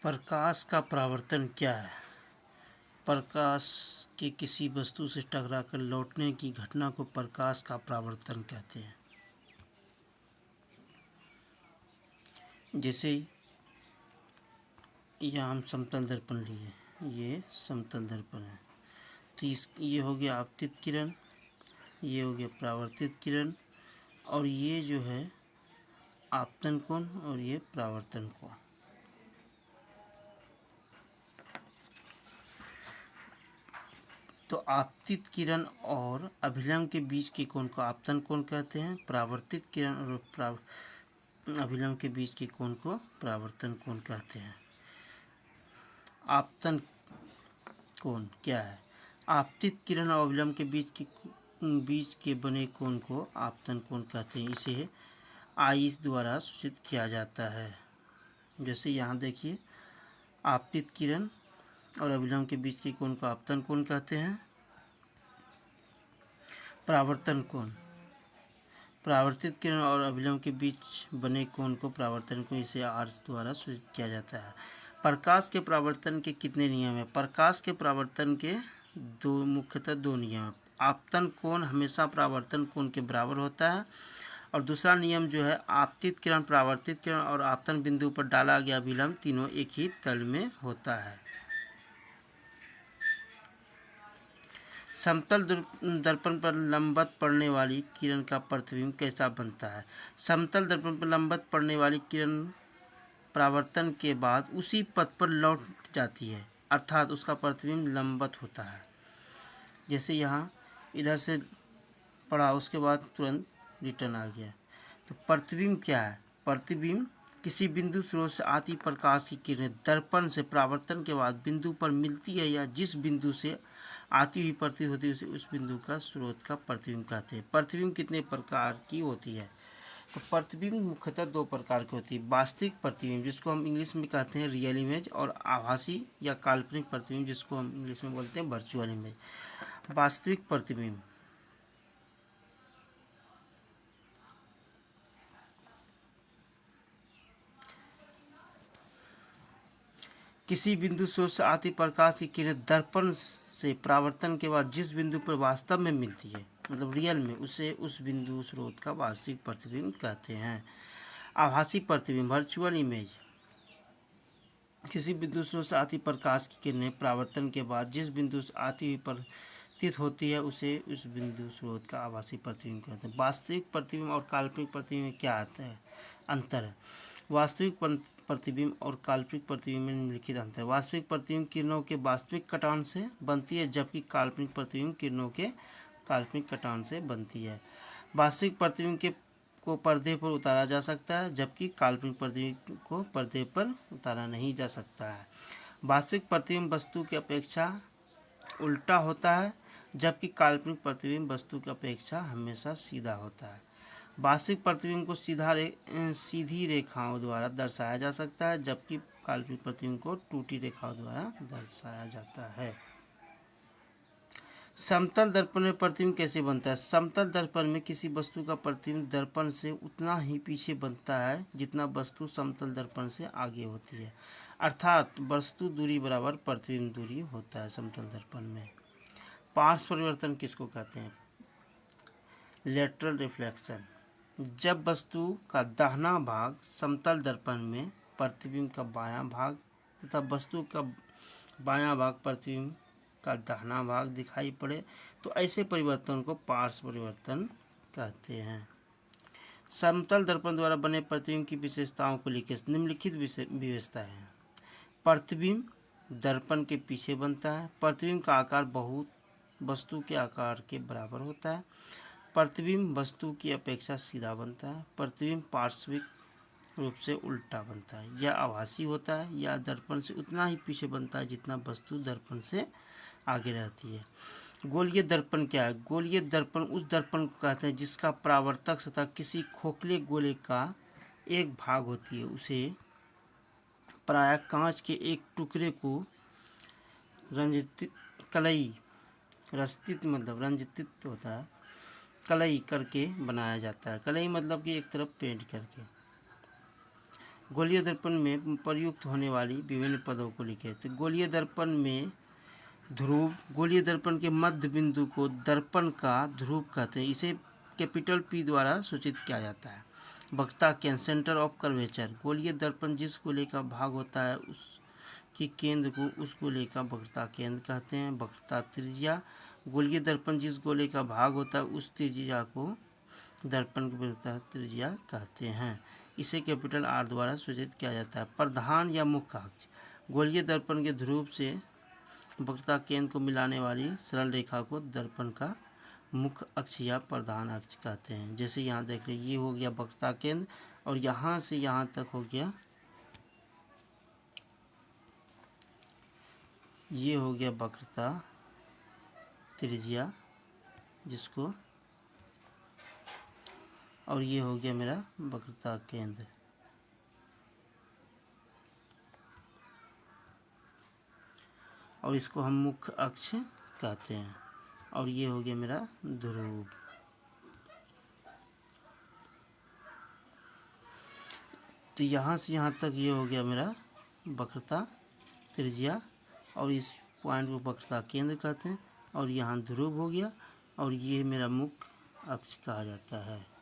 प्रकाश का परावर्तन क्या है? प्रकाश के किसी वस्तु से टकराकर लौटने की घटना को प्रकाश का परावर्तन कहते हैं। जैसे यहाँ हम समतल दर्पण लिए, ये समतल दर्पण है, तो ये हो गया आपतित किरण, ये हो गया परावर्तित किरण, और ये जो है आपतन कोण और ये परावर्तन कोण। तो आपतित किरण और अभिलंब के बीच के कोण को आपतन कोण कहते हैं। परावर्तित किरण और अभिलंब के बीच के कोण को परावर्तन कोण कहते हैं। आपतन कोण क्या है? आपतित किरण और अभिलंब के बीच के बने कोण को आपतन कोण कहते हैं। इसे आई द्वारा सूचित किया जाता है। जैसे यहाँ देखिए, आपतित किरण और अभिलंब के बीच के कोण को आपतन कोण कहते हैं। परावर्तन कोण, परावर्तित किरण और अभिलंब के बीच बने कोण को परावर्तन कोण, इसे आर द्वारा सूचित किया जाता है। प्रकाश के परावर्तन के कितने नियम हैं? प्रकाश के परावर्तन के मुख्यतः दो नियम। आपतन कोण हमेशा परावर्तन कोण के बराबर होता है, और दूसरा नियम जो है, आपतित किरण, परावर्तित किरण और आपतन बिंदु पर डाला गया अभिलंब तीनों एक ही तल में होता है। समतल दर्पण पर लंबवत पड़ने वाली किरण का प्रतिबिंब कैसा बनता है? समतल दर्पण पर लंबवत पड़ने वाली किरण परावर्तन के बाद उसी पथ पर लौट जाती है, अर्थात उसका प्रतिबिंब लंबवत होता है। जैसे यहाँ इधर से पड़ा, उसके बाद तुरंत रिटर्न आ गया। तो प्रतिबिंब क्या है? प्रतिबिंब किसी बिंदु स्रोत से आती प्रकाश की किरणें दर्पण से परावर्तन के बाद बिंदु पर मिलती है, या जिस बिंदु से आती हुई प्रतीत होती है उसे उस बिंदु का स्रोत का प्रतिबिंब कहते हैं। प्रतिबिंब कितने प्रकार की होती है? तो प्रतिबिंब मुख्यतः दो प्रकार की होती है। वास्तविक प्रतिबिंब, जिसको हम इंग्लिश में कहते हैं रियल इमेज, और आभासी या काल्पनिक प्रतिबिंब, जिसको हम इंग्लिश में बोलते हैं वर्चुअल इमेज। वास्तविक प्रतिबिंब किसी बिंदु स्रोत से आती प्रकाश की किरण दर्पण से परावर्तन के बाद जिस बिंदु पर वास्तव में मिलती है, मतलब रियल में, उसे उस बिंदु स्रोत का वास्तविक प्रतिबिंब कहते हैं। आभासी प्रतिबिंब, वर्चुअल इमेज, किसी बिंदु स्रोत से आती प्रकाश की किरणें परावर्तन के बाद जिस बिंदु से आती हुई प्रतीत होती है उसे उस बिंदु स्रोत का आभासी प्रतिबिंब कहते हैं। वास्तविक प्रतिबिंब और काल्पनिक प्रतिबिंब में क्या आता है? अंतर है। वास्तविक प्रतिबिंब और काल्पनिक प्रतिबिंब में निम्नलिखित अंतर है। वास्तविक प्रतिबिंब किरणों के वास्तविक कटान से बनती है, जबकि काल्पनिक प्रतिबिंब किरणों के काल्पनिक कटान से बनती है। वास्तविक प्रतिबिंब को पर्दे पर उतारा जा सकता है, जबकि काल्पनिक प्रतिबिंब को पर्दे पर उतारा नहीं जा सकता है। वास्तविक प्रतिबिंब वस्तु की अपेक्षा उल्टा होता है, जबकि काल्पनिक प्रतिबिंब वस्तु की अपेक्षा हमेशा सीधा होता है। वास्तविक प्रतिबिंब को सीधी रेखाओं द्वारा दर्शाया जा सकता है, जबकि काल्पनिक प्रतिबिंब को टूटी रेखाओं द्वारा दर्शाया जाता है। समतल दर्पण में प्रतिबिंब कैसे बनता है? समतल दर्पण में किसी वस्तु का प्रतिबिंब दर्पण से उतना ही पीछे बनता है जितना वस्तु समतल दर्पण से आगे होती है, अर्थात वस्तु दूरी बराबर प्रतिबिंब दूरी होता है समतल दर्पण में। पार्श्व परिवर्तन किसको कहते हैं? Lateral reflection. जब वस्तु का दाहिना भाग समतल दर्पण में प्रतिबिंब का बायां भाग तथा वस्तु का बायां भाग प्रतिबिंब का दाहिना भाग दिखाई पड़े, तो ऐसे परिवर्तन को पार्श्व परिवर्तन कहते हैं। समतल दर्पण द्वारा बने प्रतिबिंब की विशेषताओं को लिखिए। निम्नलिखित विशेषताएं हैं। प्रतिबिंब दर्पण के पीछे बनता है। प्रतिबिंब का आकार बहुत वस्तु के आकार के बराबर होता है। प्रतिबिंब वस्तु की अपेक्षा सीधा बनता है। प्रतिबिंब पार्श्विक रूप से उल्टा बनता है, या आभासी होता है, या दर्पण से उतना ही पीछे बनता है जितना वस्तु दर्पण से आगे रहती है। गोलीय दर्पण क्या है? गोलीय दर्पण उस दर्पण को कहते हैं जिसका परावर्तक सतह किसी खोखले गोले का एक भाग होती है। उसे प्रायः कांच के एक टुकड़े को रंजित होता है, कलई करके बनाया जाता है। कलई मतलब कि एक तरफ पेंट करके। गोलीय दर्पण में प्रयुक्त होने वाली विभिन्न पदों को लिखे। तो गोलीय दर्पण में ध्रुव, गोलीय दर्पण के मध्य बिंदु को दर्पण का ध्रुव कहते हैं। इसे कैपिटल P द्वारा सूचित किया जाता है। वक्रता केंद्र, सेंटर ऑफ कर्वेचर, गोलीय दर्पण जिस गोले का भाग होता है उसके केंद्र को उस गोले का वक्रता केंद्र कहते हैं। वक्रता त्रिज्या, गोलीय दर्पण जिस गोले का भाग होता है उस त्रिज्या को दर्पण की वक्रता त्रिज्या कहते हैं। इसे कैपिटल R द्वारा सूचित किया जाता है। प्रधान या मुख्य अक्ष, गोलीय दर्पण के ध्रुव से वक्रता केंद्र को मिलाने वाली सरल रेखा को दर्पण का मुख्य अक्ष या प्रधान अक्ष कहते हैं। जैसे यहाँ देख रहे, ये हो गया वक्रता केंद्र और यहाँ से यहाँ तक हो गया, ये हो गया वक्रता त्रिज्या जिसको, और ये हो गया मेरा वक्रता केंद्र। और इसको हम मुख्य अक्ष कहते हैं। और ये हो गया मेरा ध्रुव। तो यहाँ से यहाँ तक ये हो गया मेरा वक्रता त्रिज्या और इस पॉइंट को वक्रता केंद्र कहते हैं। और यहाँ ध्रुव हो गया और ये मेरा मुख्य अक्ष कहा जाता है।